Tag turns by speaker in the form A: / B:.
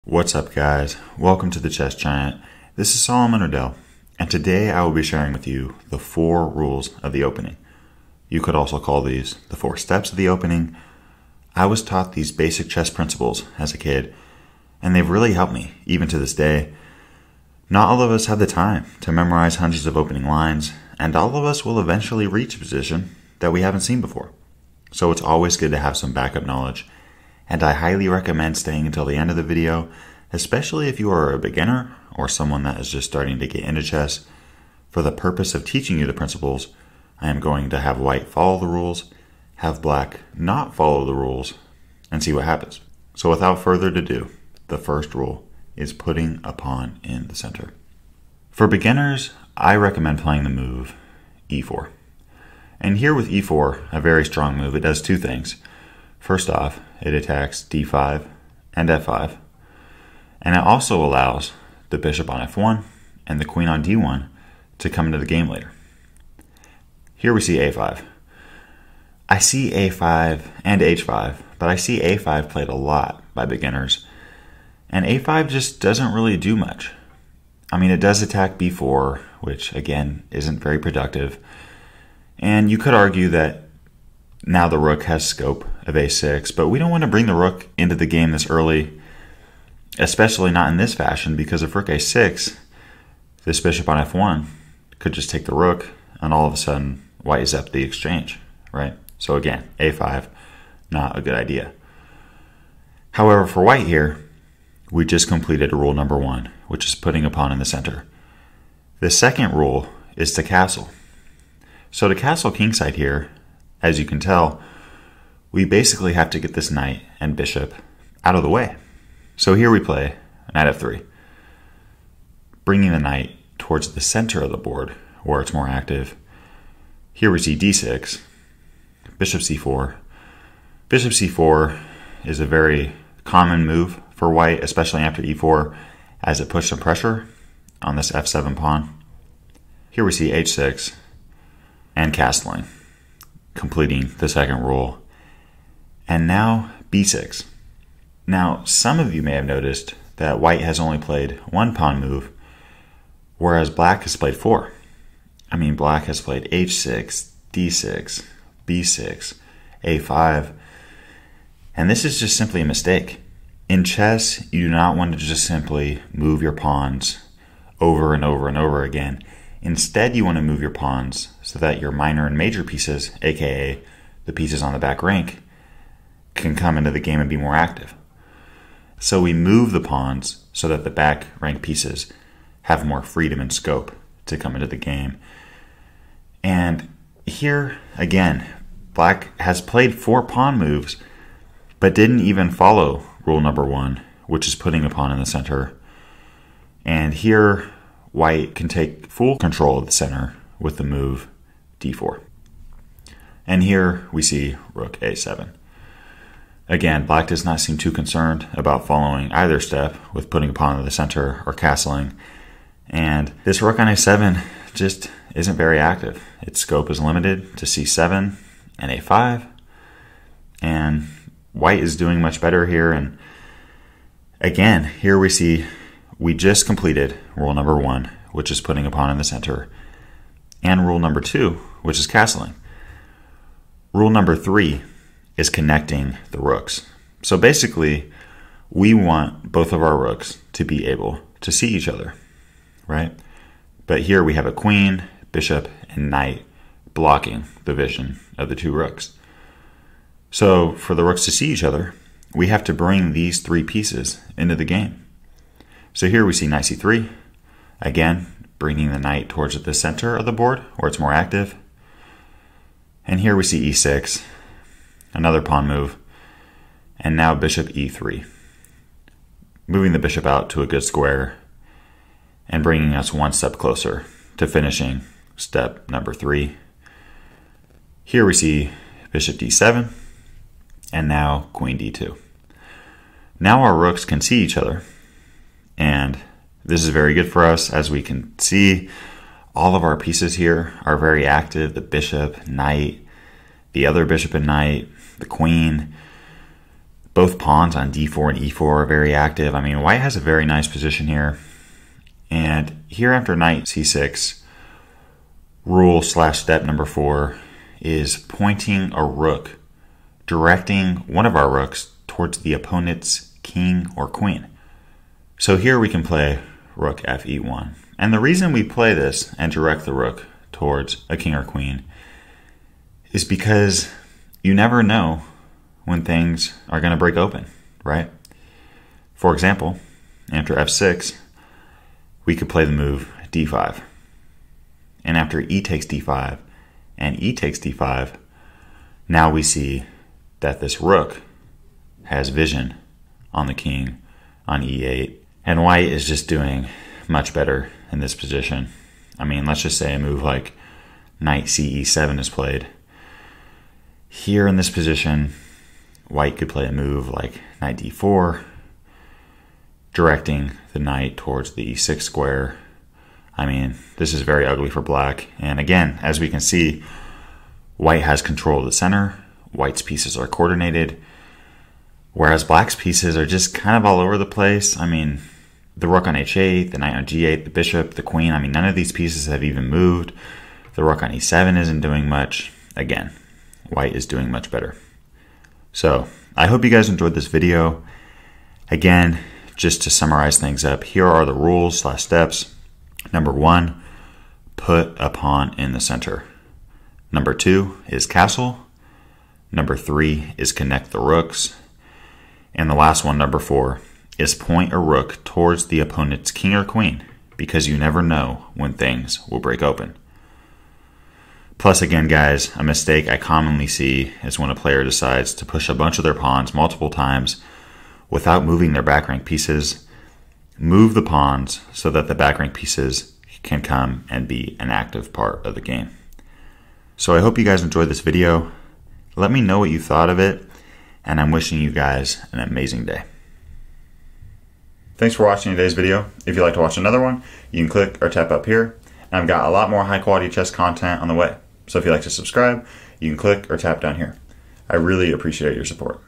A: What's up, guys? Welcome to the Chess Giant. This is Solomon Odell, and today I will be sharing with you the 4 rules of the opening. You could also call these the 4 steps of the opening. I was taught these basic chess principles as a kid, and they've really helped me, even to this day. Not all of us have the time to memorize hundreds of opening lines, and all of us will eventually reach a position that we haven't seen before. So it's always good to have some backup knowledge. And I highly recommend staying until the end of the video, especially if you are a beginner or someone that is just starting to get into chess. For the purpose of teaching you the principles, I am going to have white follow the rules, have black not follow the rules, and see what happens. So without further ado, the first rule is putting a pawn in the center. For beginners, I recommend playing the move e4. And here with e4, a very strong move, it does 2 things. First off, it attacks d5 and f5, and it also allows the bishop on f1 and the queen on d1 to come into the game later. Here we see a5. I see a5 and h5, but I see a5 played a lot by beginners, and a5 just doesn't really do much. I mean, it does attack b4, which again isn't very productive, and you could argue that now the rook has scope of a6, but we don't want to bring the rook into the game this early, especially not in this fashion, because if rook a6, this bishop on f1 could just take the rook, and all of a sudden white is up the exchange, right? So again, a5, not a good idea. However, for white here, we just completed rule number 1, which is putting a pawn in the center. The second rule is to castle. So to castle kingside here, as you can tell, we basically have to get this knight and bishop out of the way. So here we play knight f3, bringing the knight towards the center of the board where it's more active. Here we see d6, bishop c4. Bishop c4 is a very common move for white, especially after e4, as it puts some pressure on this f7 pawn. Here we see h6 and castling, completing the second rule. And now b6. Now, some of you may have noticed that white has only played 1 pawn move, whereas black has played 4. I mean, black has played h6, d6, b6, a5, and this is just simply a mistake. In chess, you do not want to just simply move your pawns over and over and over again. Instead, you want to move your pawns so that your minor and major pieces, aka the pieces on the back rank, can come into the game and be more active. So we move the pawns so that the back rank pieces have more freedom and scope to come into the game. And here, again, black has played 4 pawn moves, but didn't even follow rule number 1, which is putting a pawn in the center. And here, white can take full control of the center with the move d4. And here we see rook a7. Again, black does not seem too concerned about following either step with putting a pawn in the center or castling. And this rook on a7 just isn't very active. Its scope is limited to c7 and a5. And white is doing much better here. And again, here we see we just completed rule number 1, which is putting a pawn in the center, and rule number 2, which is castling. Rule number 3 is connecting the rooks. So basically, we want both of our rooks to be able to see each other, right? But here we have a queen, bishop, and knight blocking the vision of the 2 rooks. So for the rooks to see each other, we have to bring these 3 pieces into the game. So here we see knight c3, again, bringing the knight towards the center of the board where it's more active. And here we see e6, another pawn move, and now bishop e3, moving the bishop out to a good square and bringing us 1 step closer to finishing step number 3. Here we see bishop d7, and now queen d2. Now our rooks can see each other, and this is very good for us. As we can see, all of our pieces here are very active. The bishop, knight, the other bishop and knight, the queen. Both pawns on d4 and e4 are very active. I mean, white has a very nice position here. And here after knight c6, rule/step number 4 is pointing a rook, directing one of our rooks towards the opponent's king or queen. So here we can play rook fe1. And the reason we play this and direct the rook towards a king or queen is because you never know when things are going to break open, right? For example, after f6, we could play the move d5. And after e takes d5 and e takes d5, now we see that this rook has vision on the king on e8. And white is just doing much better in this position. I mean, let's just say a move like knight ce7 is played. Here in this position, white could play a move like knight d4, directing the knight towards the e6 square. I mean, this is very ugly for black. And again, as we can see, white has control of the center. White's pieces are coordinated, whereas black's pieces are just kind of all over the place. I mean, the rook on h8, the knight on g8, the bishop, the queen, I mean, none of these pieces have even moved. The rook on e7 isn't doing much. Again, white is doing much better. So, I hope you guys enjoyed this video. Again, just to summarize things up, here are the rules/steps. Number 1, put a pawn in the center. Number 2 is castle. Number 3 is connect the rooks. And the last one, number 4, is point a rook towards the opponent's king or queen, because you never know when things will break open. Plus, again, guys, a mistake I commonly see is when a player decides to push a bunch of their pawns multiple times without moving their back rank pieces. Move the pawns so that the back rank pieces can come and be an active part of the game. So I hope you guys enjoyed this video. Let me know what you thought of it, and I'm wishing you guys an amazing day. Thanks for watching today's video. If you'd like to watch another one, you can click or tap up here. And I've got a lot more high quality chess content on the way. So if you'd like to subscribe, you can click or tap down here. I really appreciate your support.